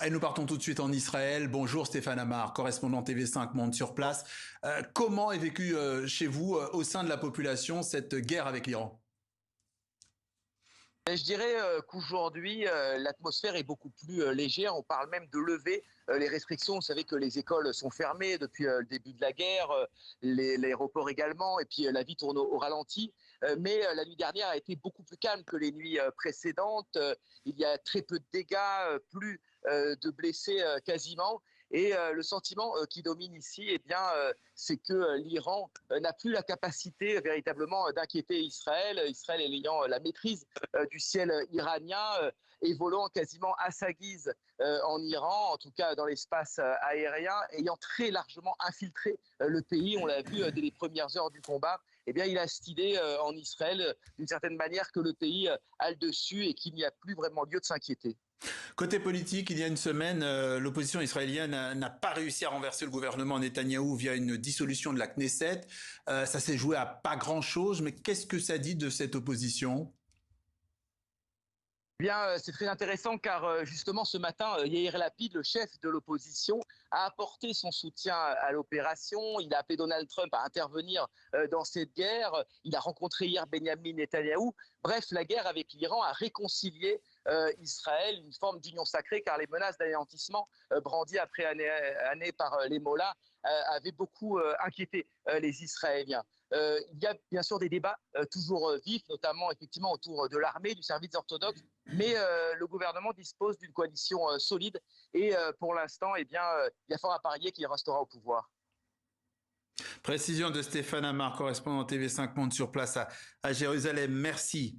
Et nous partons tout de suite en Israël. Bonjour Stéphane Amar, correspondant TV5 Monde sur place. Comment est vécue chez vous, au sein de la population, cette guerre avec l'Iran? Je dirais qu'aujourd'hui, l'atmosphère est beaucoup plus légère. On parle même de lever les restrictions. Vous savez que les écoles sont fermées depuis le début de la guerre, l'aéroport également, et puis la vie tourne au ralenti. Mais la nuit dernière a été beaucoup plus calme que les nuits précédentes. Il y a très peu de dégâts, plus de blessés quasiment. Et le sentiment qui domine ici, eh bien, c'est que l'Iran n'a plus la capacité véritablement d'inquiéter Israël. Israël ayant la maîtrise du ciel iranien et volant quasiment à sa guise en Iran, en tout cas dans l'espace aérien, ayant très largement infiltré le pays. On l'a vu dès les premières heures du combat. Eh bien, il a cette idée en Israël, d'une certaine manière, que le pays a le dessus et qu'il n'y a plus vraiment lieu de s'inquiéter. Côté politique, il y a une semaine, l'opposition israélienne n'a pas réussi à renverser le gouvernement Netanyahou via une dissolution de la Knesset. Ça s'est joué à pas grand-chose, mais qu'est-ce que ça dit de cette opposition? Bien, c'est très intéressant car justement ce matin, Yair Lapid, le chef de l'opposition, a apporté son soutien à l'opération. Il a appelé Donald Trump à intervenir dans cette guerre. Il a rencontré hier Benjamin Netanyahou. Bref, la guerre avec l'Iran a réconcilié Israël, une forme d'union sacrée, car les menaces d'anéantissement brandies après année par les Mollahs avaient beaucoup inquiété les Israéliens. Il y a bien sûr des débats toujours vifs, notamment effectivement autour de l'armée, du service orthodoxe, mais le gouvernement dispose d'une coalition solide et pour l'instant, eh bien, il y a fort à parier qu'il restera au pouvoir. Précision de Stéphane Amar, correspondant TV5 Monde sur place à Jérusalem. Merci.